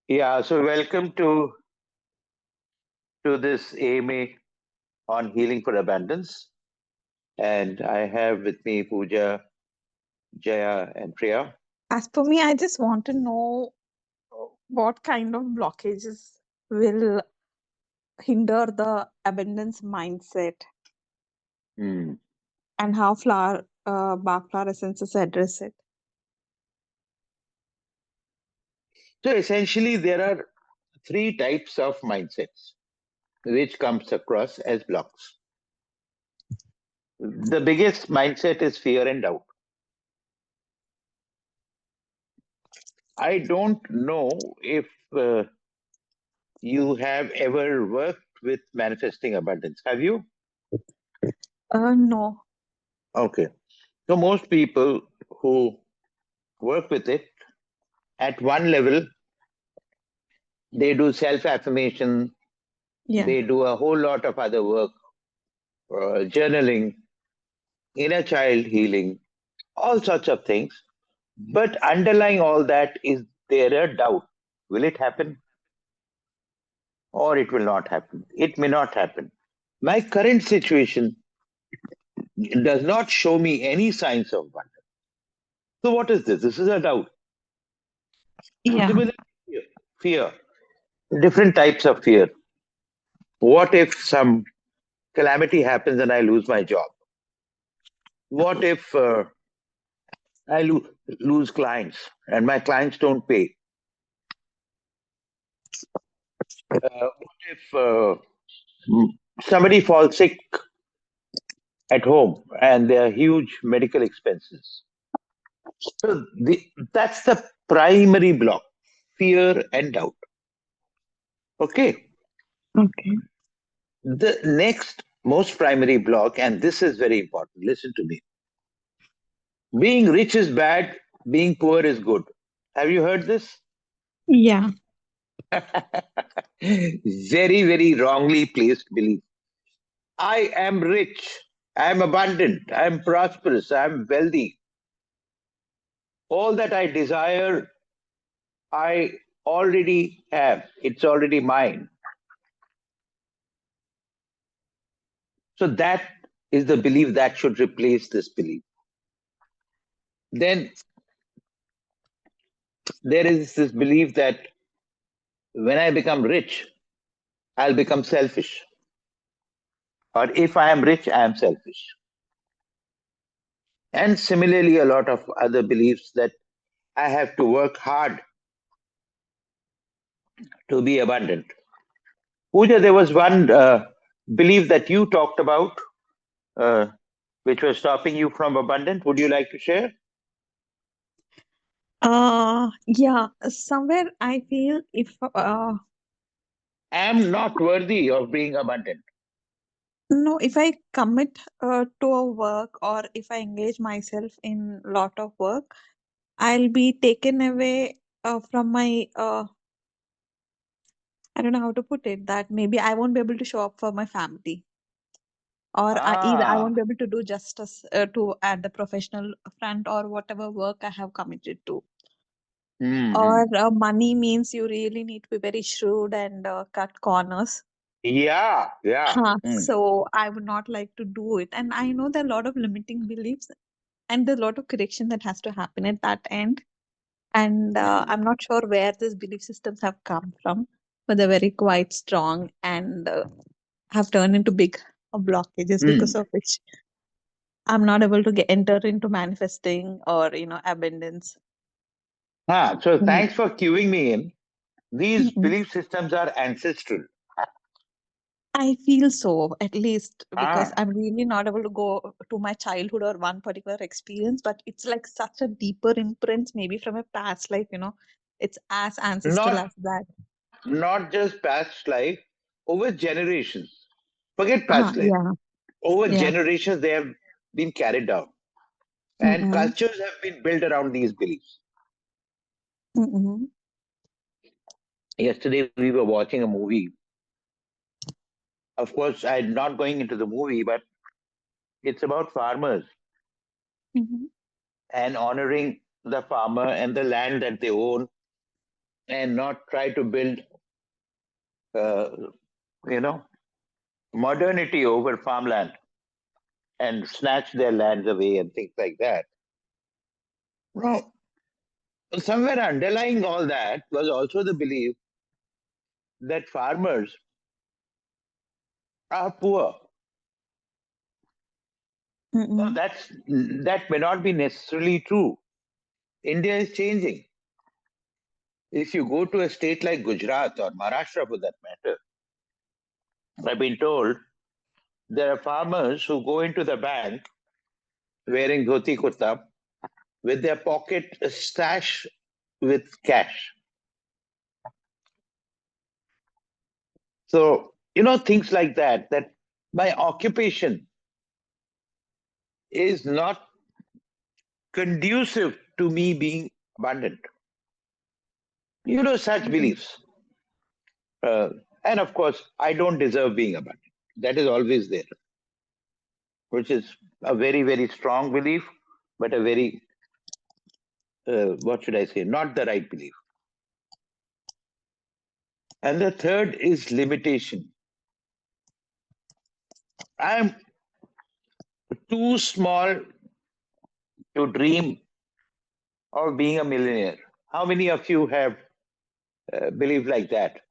Yeah, so welcome to this AMA on healing for abundance. And I have with me Pooja, Jaya, and Priya. As per me, I just want to know what kind of blockages will hinder the abundance mindset Hmm. and how Bach flower essences address it. So essentially, there are three types of mindsets which comes across as blocks. The biggest mindset is fear and doubt. I don't know if you have ever worked with manifesting abundance. Have you? No. Okay. So most people who work with it at one level, they do self affirmation, Yeah. they do a whole lot of other work, journaling, inner child healing, all sorts of things. But underlying all that is there a doubt? Will it happen or it will not happen? It may not happen. My current situation does not show me any signs of wonder. So, what is this? This is a doubt. Yeah. Similar fear, fear, different types of fear. What if some calamity happens and I lose my job? What if lose clients and my clients don't pay? What if somebody falls sick at home and there are huge medical expenses? So that's the primary block, fear and doubt. Okay. Okay. The next most primary block, and this is very important, listen to me. Being rich is bad, being poor is good. Have you heard this? Yeah. Very, very wrongly placed belief. I am rich, I am abundant, I am prosperous, I am wealthy. All that I desire, I already have. It's already mine. So that is the belief that should replace this belief. Then there is this belief that when I become rich, I'll become selfish. Or if I am rich, I am selfish. And similarly, a lot of other beliefs that I have to work hard to be abundant. Pooja, there was one belief that you talked about, uh, which was stopping you from abundant. Would you like to share? Yeah. Somewhere I feel if Am not worthy of being abundant. no, if I commit to a work or if I engage myself in lot of work, I'll be taken away from my I don't know how to put it, that maybe I won't be able to show up for my family, or either I Ah, won't be able to do justice to at the professional front or whatever work I have committed to. hmm. Or money means you really need to be very shrewd and cut corners. Yeah, yeah. Huh. Hmm. So I would not like to do it. And I know there are a lot of limiting beliefs and there's a lot of correction that has to happen at that end. And Hmm. I'm not sure where these belief systems have come from, but they're very quite strong and have turned into big blockages Hmm. because of which I'm not able to enter into manifesting or abundance. So Mm. thanks for cueing me in. These Mm-mm. belief systems are ancestral. I feel so, at least because Ah, I'm really not able to go to my childhood or one particular experience, but it's like such a deeper imprint, maybe from a past life, it's as ancestral not as that. not just past life, over generations. Forget past life. Yeah, Over yeah. generations, they have been carried down, and Mm-mm. cultures have been built around these beliefs. Mm-mm. Yesterday, we were watching a movie. Of course, I'm not going into the movie, but it's about farmers Mm-hmm. and honoring the farmer and the land that they own and not try to build, uh, you know, modernity over farmland and snatch their lands away and things like that. No, somewhere underlying all that was also the belief that farmers are poor. No, Mm-mm. that may not be necessarily true. India is changing. If you go to a state like Gujarat or Maharashtra for that matter, I've been told there are farmers who go into the bank wearing dhoti kurta with their pocket stash with cash. So, things like that my occupation is not conducive to me being abundant. Such Mm-mm. beliefs. Uh, and of course, I don't deserve being abundant. That is always there, which is a very, very strong belief, but a very, what should I say, not the right belief. And the third is limitation. I'm too small to dream of being a millionaire. How many of you have believed like that?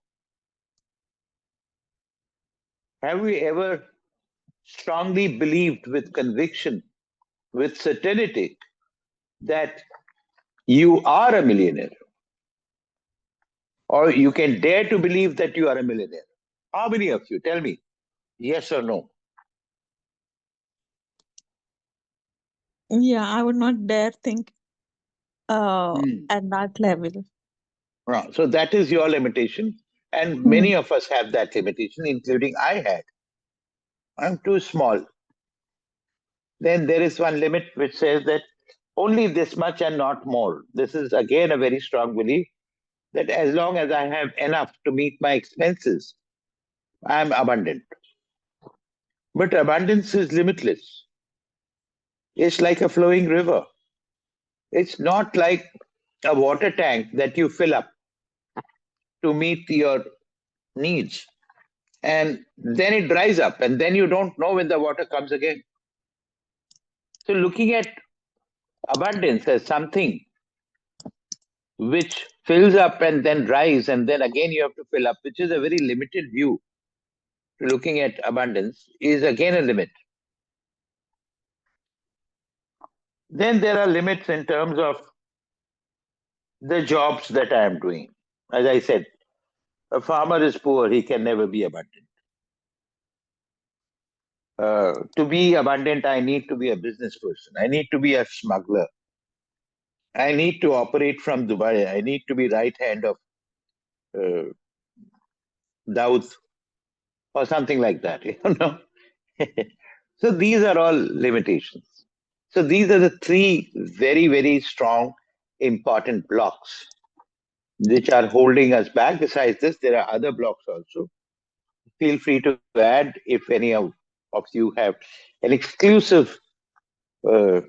Have we ever strongly believed with conviction, with certainty, that you are a millionaire? Or you can dare to believe that you are a millionaire? How many of you? Tell me, yes or no? Yeah, I would not dare think Hmm. at that level. So that is your limitation. And Mm. many of us have that limitation, including I had. I'm too small. Then there is one limit which says that only this much and not more. This is again a very strong belief that as long as I have enough to meet my expenses, I am abundant. But abundance is limitless. It's like a flowing river. It's not like a water tank that you fill up to meet your needs. And then it dries up, and then you don't know when the water comes again. So, looking at abundance as something which fills up and then dries, and then again you have to fill up, which is a very limited view to looking at abundance, is again a limit. Then there are limits in terms of the jobs that I am doing. As I said, a farmer is poor, he can never be abundant. To be abundant, I need to be a business person. I need to be a smuggler. I need to operate from Dubai. I need to be right hand of uh, Daud or something like that. So these are all limitations. So these are the three very, very strong, important blocks which are holding us back. Besides this, there are other blocks also. Feel free to add if any of you have an exclusive uh,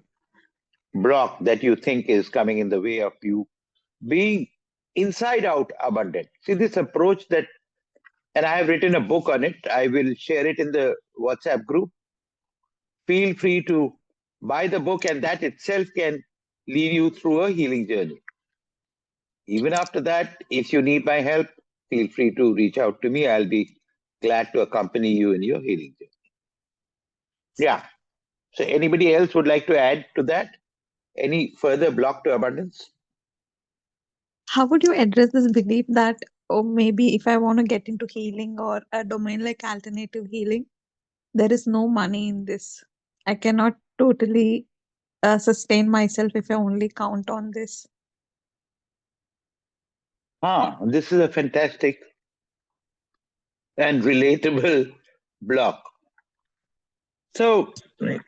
block that you think is coming in the way of you being inside out abundant. See, this approach that, and I have written a book on it, I will share it in the WhatsApp group. Feel free to buy the book, and that itself can lead you through a healing journey. Even after that, if you need my help, feel free to reach out to me. I'll be glad to accompany you in your healing journey. Yeah. So, anybody else would like to add to that? Any further block to abundance? How would you address this belief that, oh, maybe if I want to get into healing or a domain like alternative healing, there is no money in this? I cannot totally sustain myself if I only count on this. This is a fantastic and relatable block. So,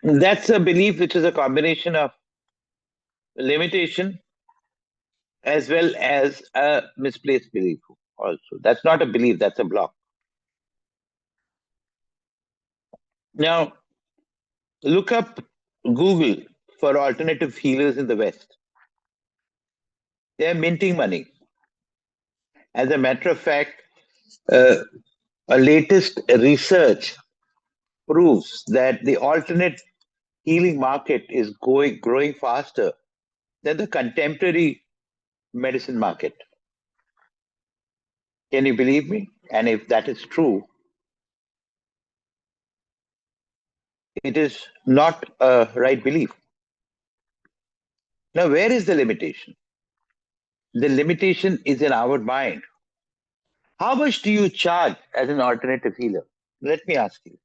that's a belief which is a combination of limitation as well as a misplaced belief, also. That's not a belief, that's a block. Now, look up Google for alternative healers in the West. They're minting money. As a matter of fact, uh, a latest research proves that the alternate healing market is growing faster than the contemporary medicine market. Can you believe me? And if that is true, it is not a right belief. Now, where is the limitation? The limitation is in our mind. How much do you charge as an alternative healer? Let me ask you.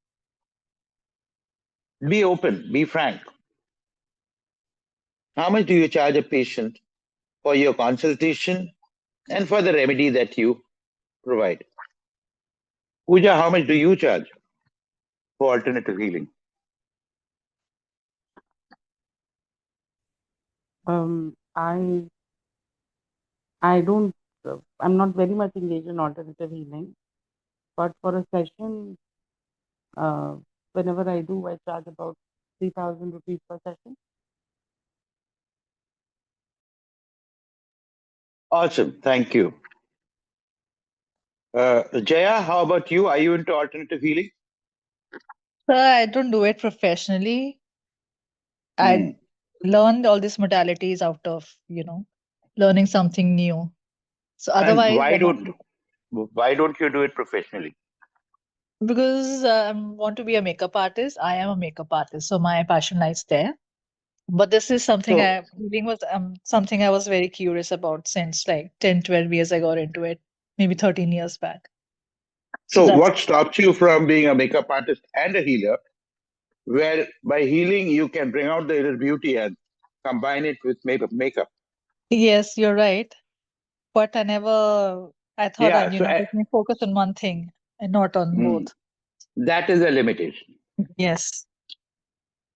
Be open, be frank. How much do you charge a patient for your consultation and for the remedy that you provide? Pooja, how much do you charge for alternative healing? Um, I I don't. I'm not very much engaged in alternative healing, but for a session, uh, whenever I do, I charge about 3,000 rupees per session. Awesome, thank you. Jaya, how about you? Are you into alternative healing? So I don't do it professionally. I Hmm. learned all these modalities out of, learning something new. So And otherwise, I'm not why don't you do it professionally? because I want to be a makeup artist. I am a makeup artist, so my passion lies there. But this is something So, dealing with something I was very curious about since like 10, 12 years I got into it, maybe 13 years back. So so that's what stops you from being a makeup artist and a healer, where by healing you can bring out the inner beauty and combine it with makeup? yes, you're right. But I thought Yeah, that, so let me focus on one thing and not on hmm, both. that is a limitation. Yes.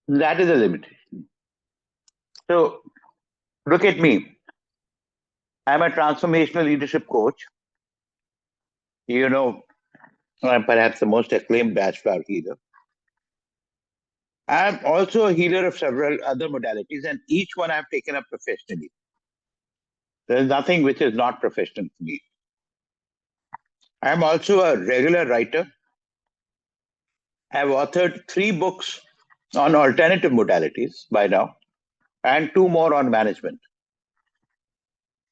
That is a limitation. So look at me. I'm a transformational leadership coach. You know, I'm perhaps the most acclaimed bachelor healer. I'm also a healer of several other modalities, and each one I've taken up professionally. There's nothing which is not professional to me. I'm also a regular writer. I've authored 3 books on alternative modalities by now, and 2 more on management.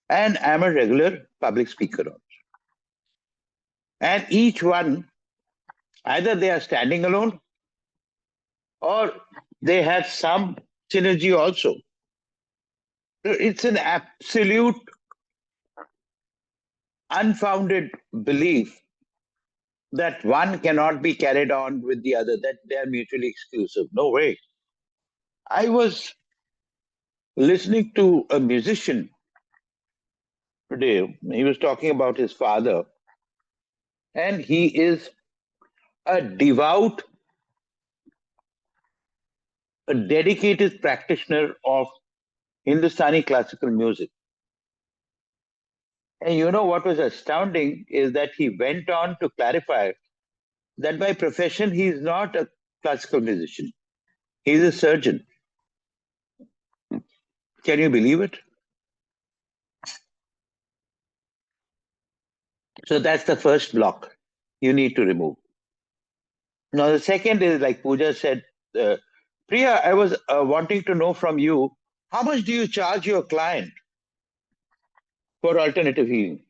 And I'm a regular public speaker. And each one, either they are standing alone or they have some synergy also. It's an absolute unfounded belief that one cannot be carried on with the other, that they are mutually exclusive. No way. I was listening to a musician today. He was talking about his father, and he is a devout, a dedicated practitioner of Hindustani classical music. And you know what was astounding is that he went on to clarify that by profession he is not a classical musician, he's a surgeon. Can you believe it? So that's the first block you need to remove. Now, the second is like Pooja said, Priya, I was wanting to know from you, how much do you charge your client for alternative healing?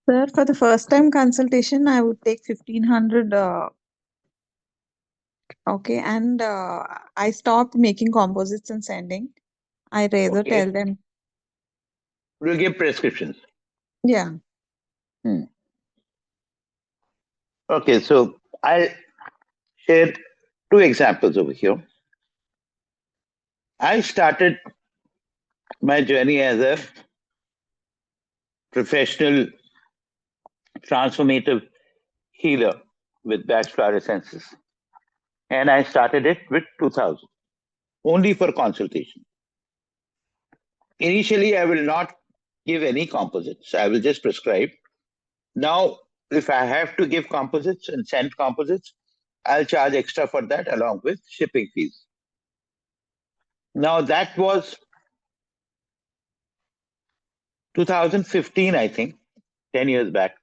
Sir, for the first time consultation, I would take 1500. Okay, and I stopped making composites and sending. I rather tell Okay. them, We'll give prescriptions. yeah. Hmm. Okay, so I'll share 2 examples over here. I started my journey as a professional transformative healer with Bachelor Essences. And I started it with 2000, only for consultation. Initially, I will not give any composites. I will just prescribe. Now, if I have to give composites and send composites, I'll charge extra for that along with shipping fees. Now, that was 2015, I think. 10 years back.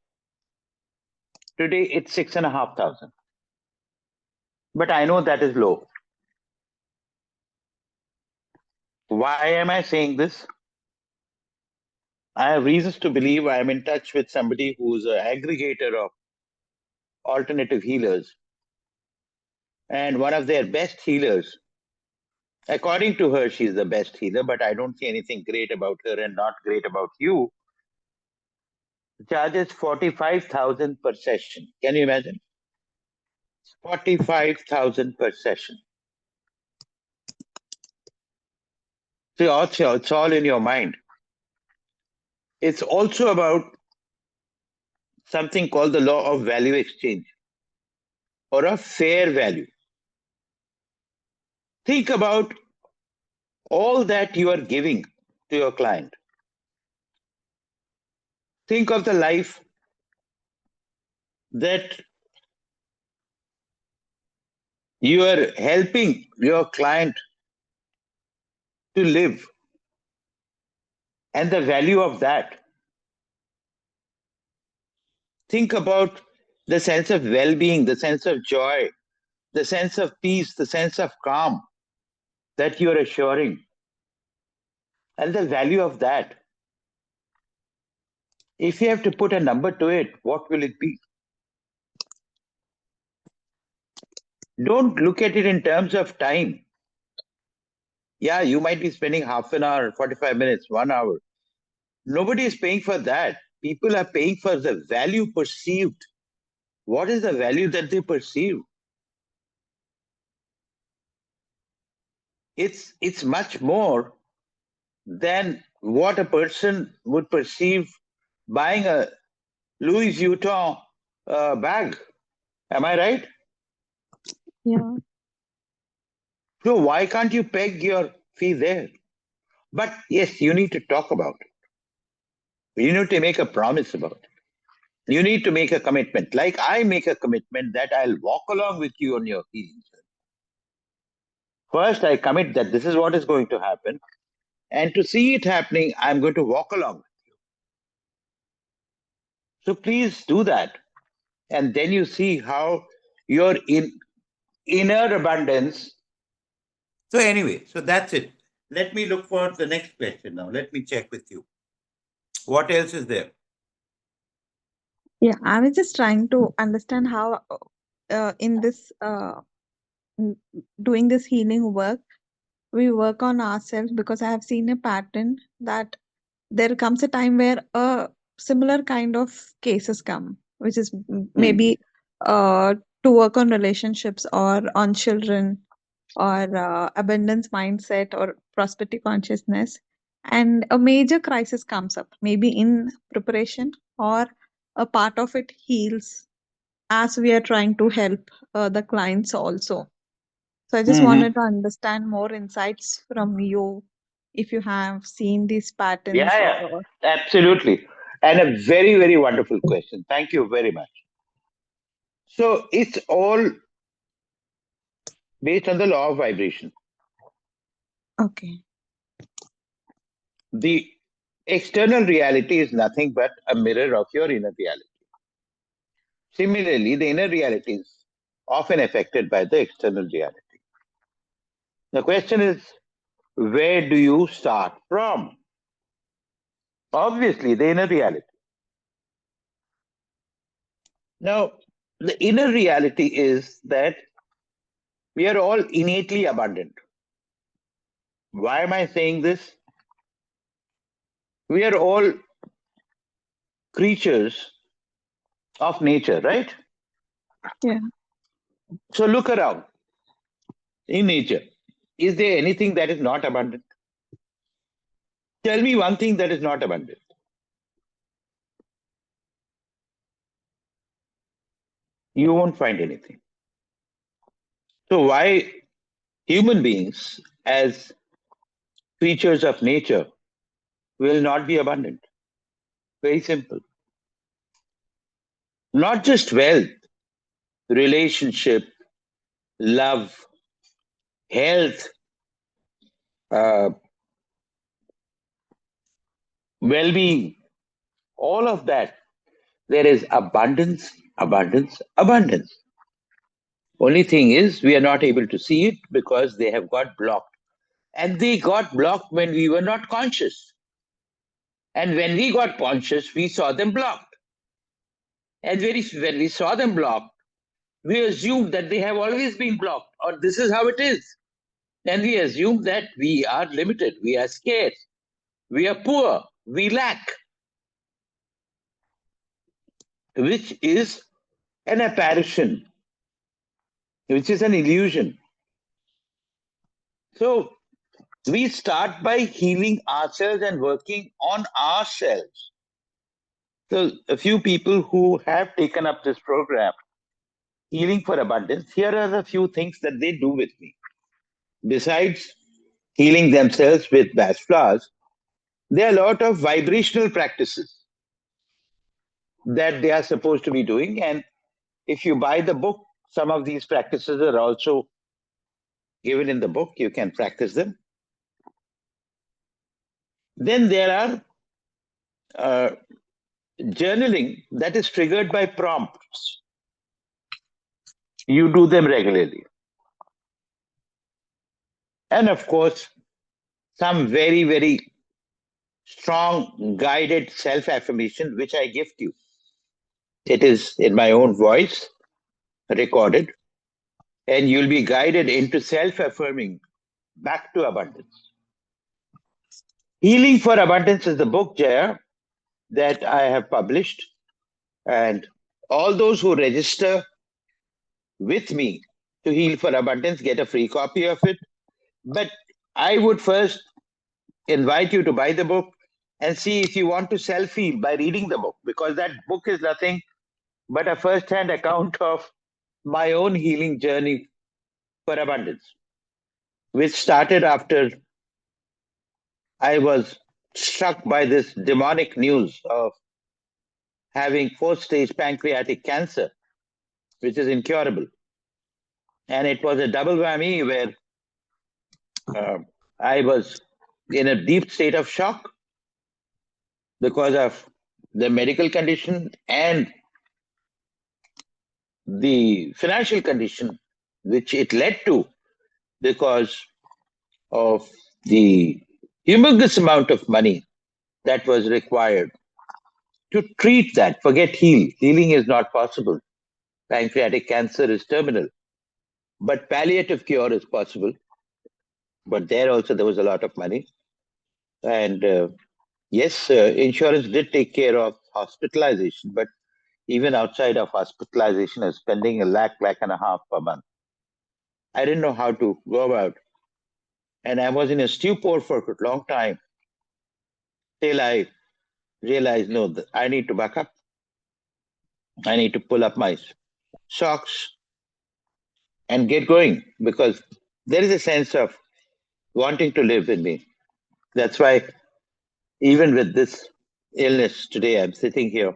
Today it's 6,500. But I know that is low. Why am I saying this? I have reasons to believe I am in touch with somebody who's an aggregator of alternative healers. And one of their best healers, according to her, she's the best healer, but I don't see anything great about her and not great about you, charges 45,000 per session. Can you imagine? 45,000 per session. See, also, it's all in your mind. It's also about something called the law of value exchange or a fair value. Think about all that you are giving to your client. Think of the life that you are helping your client to live and the value of that. Think about the sense of well-being, the sense of joy, the sense of peace, the sense of calm that you're assuring, and the value of that. If you have to put a number to it, what will it be? Don't look at it in terms of time. Yeah, you might be spending half an hour, 45 minutes, 1 hour. Nobody is paying for that. People are paying for the value perceived. What is the value that they perceive? It's much more than what a person would perceive buying a Louis Vuitton bag. Am I right? Yeah. So why can't you peg your fee there? But yes, you need to talk about it. You need to make a promise about it. You need to make a commitment. Like I make a commitment that I'll walk along with you on your healing journey. First, I commit that this is what is going to happen. And to see it happening, I'm going to walk along. So please do that. And then you see how your inner abundance. So anyway, so that's it. Let me look for the next question now. Let me check with you. What else is there? Yeah, I was just trying to understand how in this doing this healing work, we work on ourselves, because I have seen a pattern that there comes a time where a similar kind of cases come, which is maybe to work on relationships or on children or abundance mindset or prosperity consciousness, and a major crisis comes up, maybe in preparation, or a part of it heals as we are trying to help the clients also. So I just wanted to understand more insights from you, if you have seen these patterns Yeah, or. absolutely. And a very, very wonderful question. Thank you very much. So it's all based on the law of vibration. Okay. The external reality is nothing but a mirror of your inner reality. Similarly, the inner reality is often affected by the external reality. The question is, where do you start from? Obviously, the inner reality. Now, the inner reality is that we are all innately abundant. Why am I saying this? We are all creatures of nature, right? Yeah. So look around in nature. Is there anything that is not abundant? Tell me one thing that is not abundant. You won't find anything. So why human beings, as creatures of nature, will not be abundant? Very simple. Not just wealth, relationship, love, health, uh, well-being, all of that There is abundance, abundance, abundance. Only thing is, we are not able to see it because they have got blocked. And they got blocked when we were not conscious. And when we got conscious, we saw them blocked. And when we saw them blocked, we assumed that they have always been blocked, or this is how it is. And we assume that we are limited, we are scarce, we are poor, we lack, which is an apparition, which is an illusion. So we start by healing ourselves and working on ourselves. So a few people who have taken up this program, Healing for Abundance, here are a few things that they do with me. Besides healing themselves with Bach flowers, there are a lot of vibrational practices that they are supposed to be doing. And if you buy the book, some of these practices are also given in the book. You can practice them. Then there are journaling that is triggered by prompts. You do them regularly. And of course, some very, very strong guided self-affirmation, which I gift you. It is in my own voice, recorded, and you'll be guided into self-affirming back to abundance. Healing for Abundance is the book, Jaya, that I have published. And all those who register with me to Heal for Abundance get a free copy of it. But I would first invite you to buy the book and see if you want to self-heal by reading the book, because that book is nothing but a first-hand account of my own healing journey for abundance, which started after I was struck by this demonic news of having fourth-stage pancreatic cancer, which is incurable. And it was a double whammy where I was in a deep state of shock because of the medical condition and the financial condition which it led to, because of the humongous amount of money that was required to treat that. Forget heal. Healing is not possible. Pancreatic cancer is terminal. But palliative cure is possible. But there also there was a lot of money. And yes, insurance did take care of hospitalization, but even outside of hospitalization, I was spending lakh and a half per month. I didn't know how to go about. And I was in a stupor for a long time till I realized, no, I need to back up. I need to pull up my socks and get going, because there is a sense of wanting to live in me. That's why even with this illness today, I'm sitting here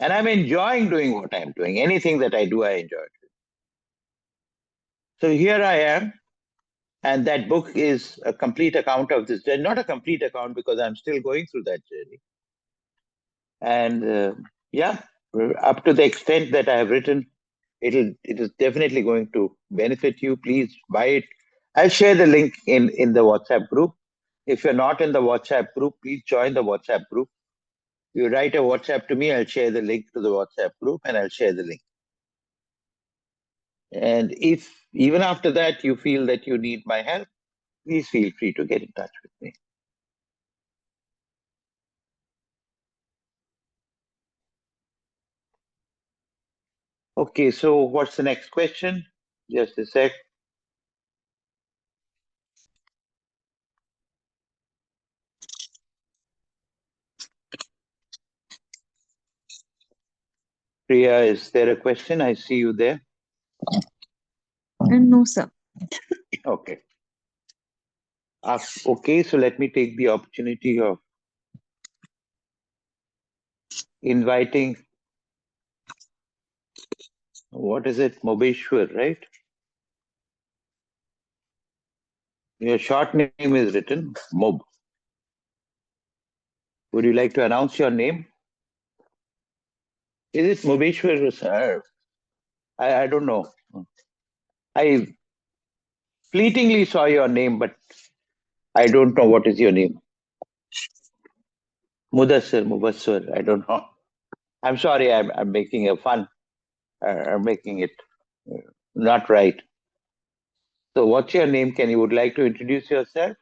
and I'm enjoying doing what I'm doing. Anything that I do, I enjoy. So here I am. And that book is a complete account of this journey. Not a complete account because I'm still going through that journey. And yeah, up to the extent that I have written, it is definitely going to benefit you. Please buy it. I'll share the link in the WhatsApp group. If you're not in the WhatsApp group, please join the WhatsApp group. You write a WhatsApp to me, I'll share the link to the WhatsApp group and I'll share the link. And if even after that you feel that you need my help, please feel free to get in touch with me. Okay, so what's the next question? Just a sec. Priya, is there a question? I see you there. No, sir. Okay. Okay, so let me take the opportunity of inviting, what is it, Mobeshwar, right? Your short name is written Mob. Would you like to announce your name? Is it Mubeshwar, sir? I don't know. I fleetingly saw your name, but I don't know what is your name. Mudassir, Mubassir, I don't know. I'm sorry, I'm making a fun. I'm making it not right. So, what's your name? Can you would like to introduce yourself?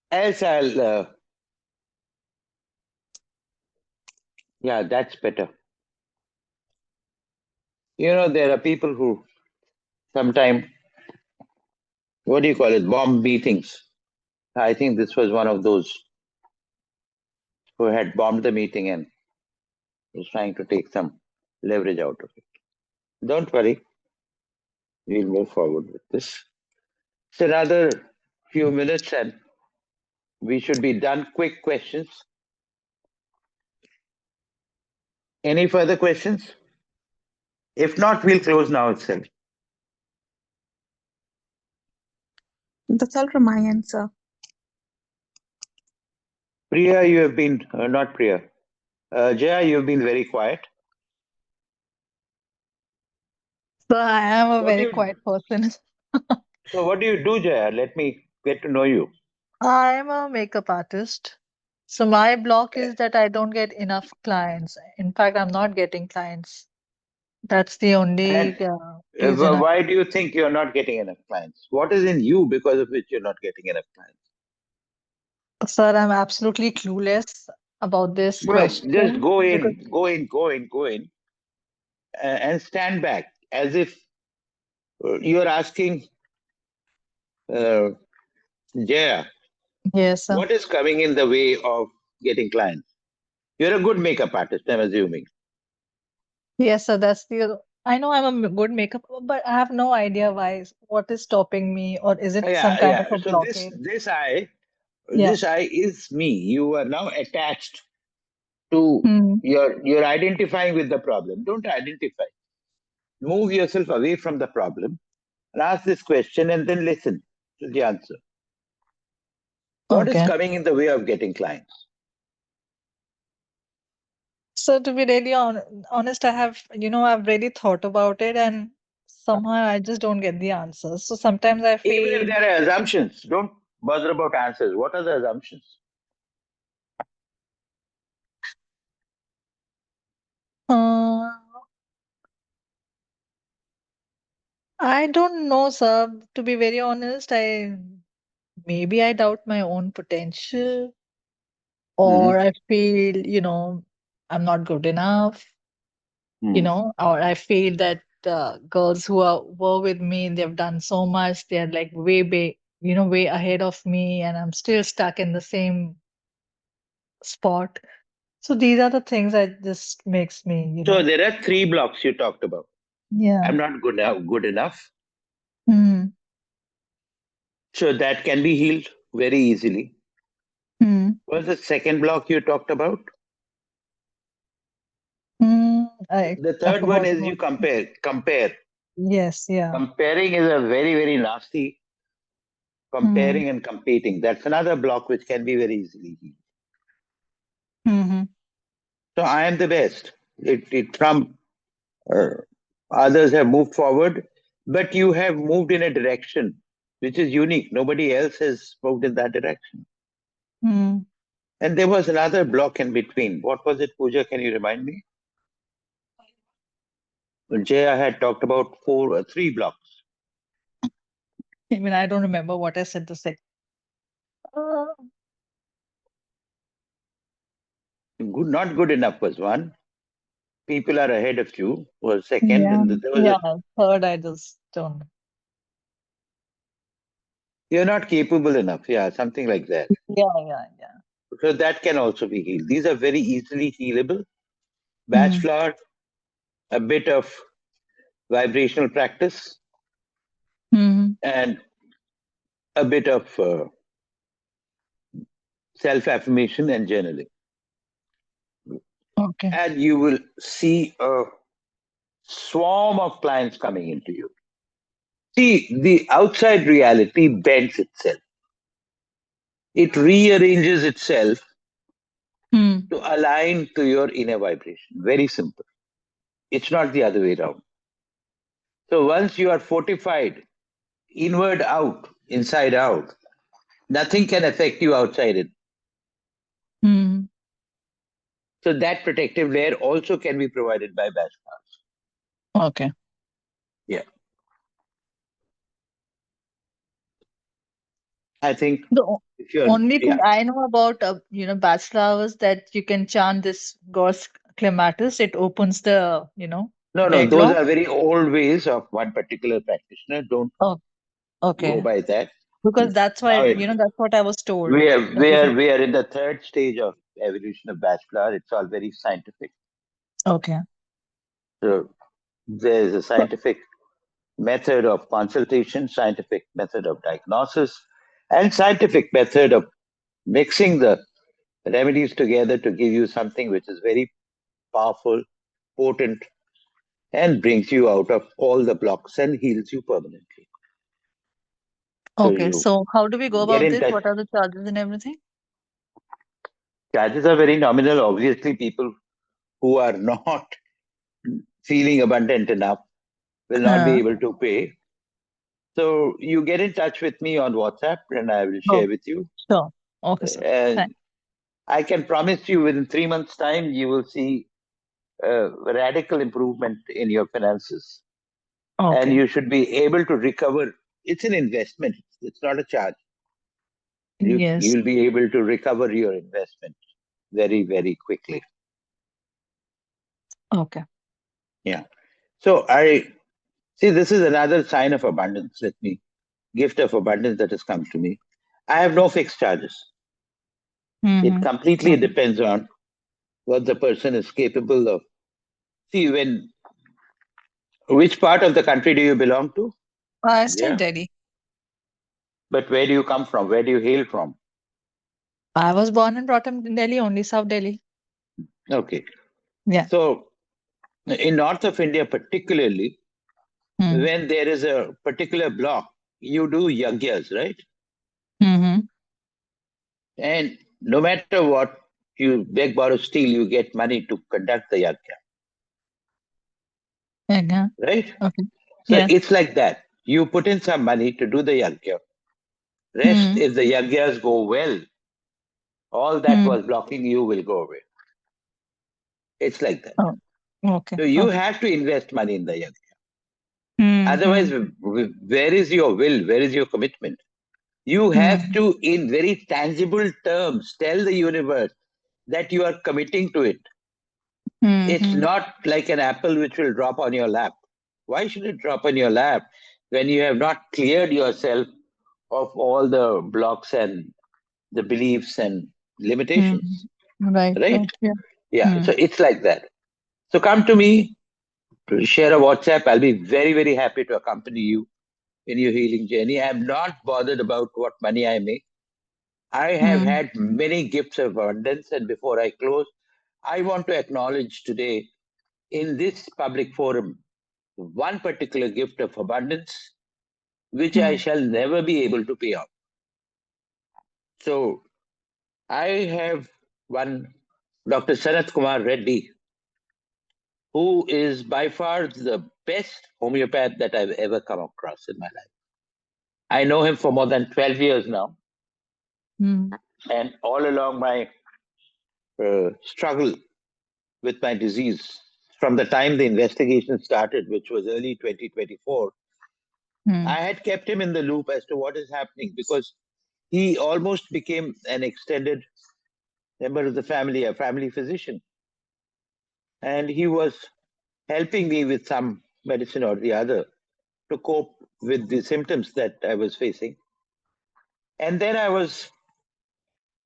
Else, yeah, that's better. You know, there are people who sometimes, what do you call it, bomb meetings. I think this was one of those who had bombed the meeting and was trying to take some leverage out of it. Don't worry, we'll move forward with this. It's another few minutes and we should be done. Quick questions. Any further questions? If not, we'll close now itself. That's all from my end, sir. Priya, you have been, not Priya. Jaya, you've been very quiet. So I am a What do very you, quiet person. so what do you do, Jaya? Let me get to know you. I am a makeup artist. So my block is that I don't get enough clients. In fact, I'm not getting clients. That's the And only reason why do you think you're not getting enough clients? What is in you because of which you're not getting enough clients? Sir, I'm absolutely clueless about this No, just question because go in, and stand back as if you're asking uh, Jaya, yes, sir. what is coming in the way of getting clients? You're a good makeup artist, I'm assuming. Yes, sir, that's the I know I'm a good makeup, but I have no idea what is stopping me, or is it some Yeah, kind of yeah. a So blockade? Yeah. this I is me. You are now attached to Hmm. you're identifying with the problem. Don't identify. Move yourself away from the problem and ask this question and then listen to the answer. What is Okay. coming in the way of getting clients? So to be really honest, I've really thought about it and somehow I just don't get the answers. So sometimes I Even if feel, there are assumptions, don't bother about answers. What are the assumptions? uh, I don't know, sir. To be very honest, maybe I doubt my own potential, or Mhm. I feel, I'm not good enough, Hmm. or I feel that girls were with me, they've done so much, they're like way ahead of me, and I'm still stuck in the same spot. So these are the things that just makes me. So there are three blocks you talked about. Yeah. I'm not good enough. Hmm. So that can be healed very easily. Hmm. What's the second block you talked about? I The I third one forgot is about. you compare. Yes, yeah. Comparing is a very, very nasty Hmm. comparing and competing. That's another block which can be very easily healed. Hmm. So I am the best. From uh, others have moved forward, but you have moved in a direction which is unique. Nobody else has moved in that direction. Hmm. And there was another block in between. What was it, Pooja? Can you remind me? Jaya had talked about three blocks. I mean, I don't remember what I said the second. Uh, Good, not good enough was one. People are ahead of you was second, yeah, and there was yeah. a Third, I just don't. you're not capable enough. Yeah, something like that. Yeah, yeah, yeah. So that can also be healed. These are very easily healable. Hmm. Bachelor, a bit of vibrational practice, Hmm. and a bit of self affirmation and journaling. Okay. And you will see a swarm of clients coming into you. See, the outside reality bends itself. it rearranges itself Hmm. to align to your inner vibration. Very simple. It's not the other way around. So once you are fortified, inward out, inside out, nothing can affect you outside it. Hmm. So that protective layer also can be provided by Bashkars. Okay. Yeah. I think The if you're, only thing yeah. I know about, batch flowers that you can chant this Gauss Clematis. It opens the, No, those wedlock. are very old ways of one particular practitioner. Don't Oh, go okay. by that. Because that's why, Now that's what I was told. we are That we is are we are in the third stage of evolution of Bachelor. It's all very scientific. okay. So there's a So, scientific method of consultation, scientific method of diagnosis, and scientific method of mixing the remedies together to give you something which is very powerful, potent, and brings you out of all the blocks and heals you permanently. So okay. you So how do we go get about in this? touch. What are the charges and everything? Charges are very nominal. Obviously, people who are not feeling abundant enough will not be Uh, able to pay. So you get in touch with me on WhatsApp and I will oh, share with you. sure. Okay, sir. And Thanks. I can promise you within 3 months' time, you will see a radical improvement in your finances. And Okay. you should be able to recover. It's an investment, it's not a charge. Yes. You'll be able to recover your investment very, very quickly. Okay. Yeah. So I see this is another sign of abundance. Let me gift of abundance that has come to me. I have no fixed charges. It Mm-hmm. completely Okay. depends on what the person is capable of. See, which part of the country do you belong to? I stay in Yeah. Delhi. But where do you come from? Where do you hail from? I was born and brought up in Delhi, only South Delhi. Okay. Yeah. So in north of India, particularly, Hmm. when there is a particular block, you do yagyas, right? Mm-hmm. And no matter what, you beg, borrow, steal, you get money to conduct the yagya, Yeah. right? Okay. So Yeah. it's like that. You put in some money to do the yagya. Rest, Hmm. if the yagyas go well, all that Hmm. was blocking you will go away. It's like that. Oh, okay. So you Okay. have to invest money in the yagya. Mm-hmm. Otherwise, where is your will? Where is your commitment? You have Mm-hmm. to, in very tangible terms, tell the universe that you are committing to it. It's Mm-hmm. not like an apple which will drop on your lap. Why should it drop on your lap when you have not cleared yourself of all the blocks and the beliefs and limitations? Right. Right? Right. Yeah. Yeah. Hmm. So it's like that. So come to me, share a WhatsApp. I'll be very, very happy to accompany you in your healing journey. I'm not bothered about what money I make. I have Hmm. had many gifts of abundance. And before I close, I want to acknowledge today in this public forum one particular gift of abundance, which I Hmm. shall never be able to pay off. So I have one Dr. Sanath Kumar Reddy, who is by far the best homeopath that I've ever come across in my life. I know him for more than 12 years now. Hmm. And all along my struggle with my disease, from the time the investigation started, which was early 2024, Hmm. I had kept him in the loop as to what is happening because he almost became an extended member of the family, a family physician. And he was helping me with some medicine or the other to cope with the symptoms that I was facing. And then I was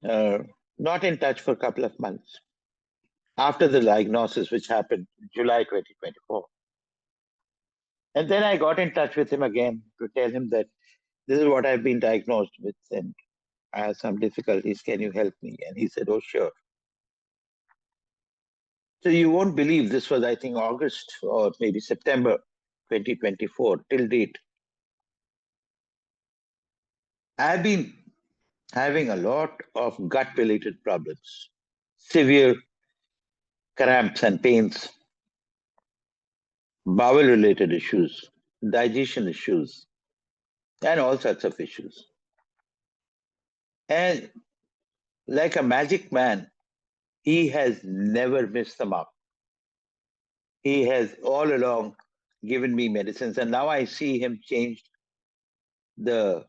uh, not in touch for a couple of months after the diagnosis, which happened in July 2024. And then I got in touch with him again to tell him that this is what I've been diagnosed with and I have some difficulties. Can you help me? And he said, oh, sure. So you won't believe this was, I think, August or maybe September 2024 till date. I've been having a lot of gut-related problems, severe cramps and pains, bowel-related issues, digestion issues, and all sorts of issues. And like a magic man, he has never missed the mark. He has all along given me medicines, and now I see him change the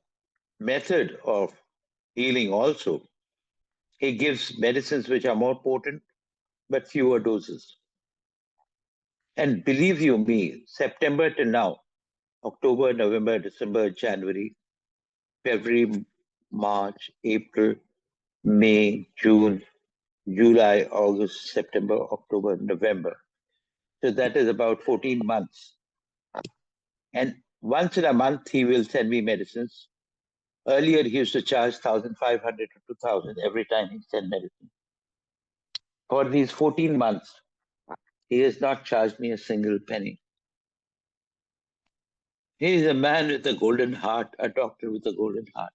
method of healing also. He gives medicines which are more potent, but fewer doses. And believe you me, September till now, October, November, December, January, February, March, April, May, June, July, August, September, October, November. So that is about 14 months. And once in a month, he will send me medicines. Earlier, he used to charge 1,500 to 2,000 every time he sent medicine. For these 14 months, he has not charged me a single penny. He is a man with a golden heart, a doctor with a golden heart.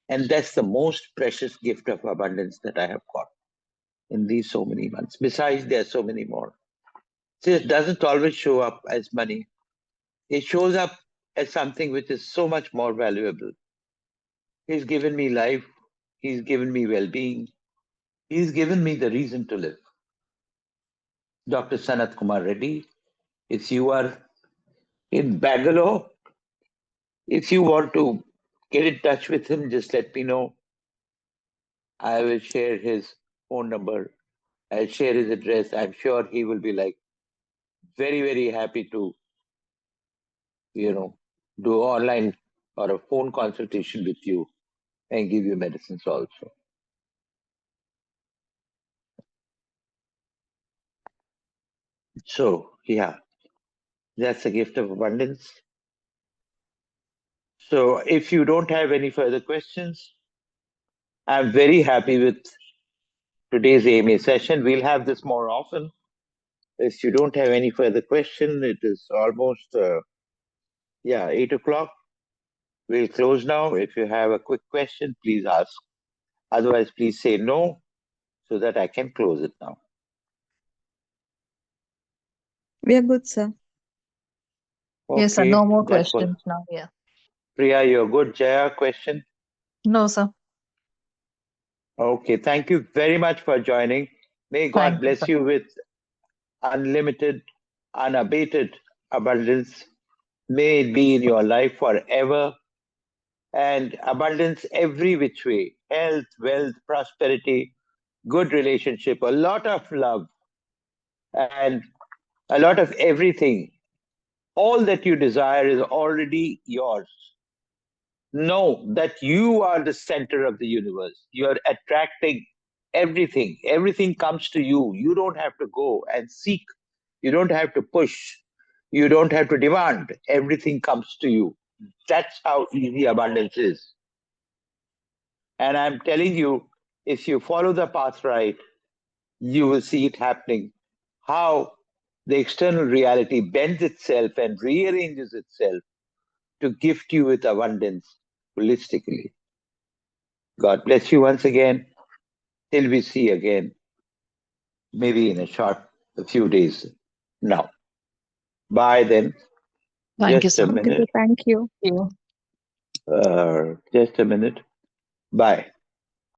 And that's the most precious gift of abundance that I have got in these so many months. Besides, there are so many more. See, it doesn't always show up as money. It shows up as something which is so much more valuable. He's given me life. He's given me well-being. He's given me the reason to live. Dr. Sanat Kumar Reddy, if you are in Bangalore, if you want to get in touch with him, just let me know. I will share his phone number. I'll share his address. I'm sure he will be like very, very happy to, do online or a phone consultation with you and give you medicines also. So, yeah, that's a gift of abundance. So, if you don't have any further questions, I'm very happy with today's AMA session. We'll have this more often. If you don't have any further question, it is almost 8 o'clock. We'll close now. If you have a quick question, please ask. Otherwise, please say no so that I can close it now. We are good, sir. Yes, sir. Okay, No more that was questions now. Yeah. Priya. You're good. Jaya, question? No, sir. Okay, thank you very much for joining. May God Thank you, bless sir. you with unlimited, unabated abundance. May it be in your life forever, and abundance every which way: health, wealth, prosperity, good relationship, a lot of love, and a lot of everything. All that you desire is already yours. Know that you are the center of the universe. You are attracting everything. Everything comes to you. You don't have to go and seek. You don't have to push. You don't have to demand. Everything comes to you. That's how easy abundance is. And I'm telling you, if you follow the path right, you will see it happening. How the external reality bends itself and rearranges itself to gift you with abundance holistically. God bless you once again. Till we see again, maybe in a few days now. Bye then. Thank you, Just a sir. Okay, minute. thank you. Thank you. Just a minute. Bye.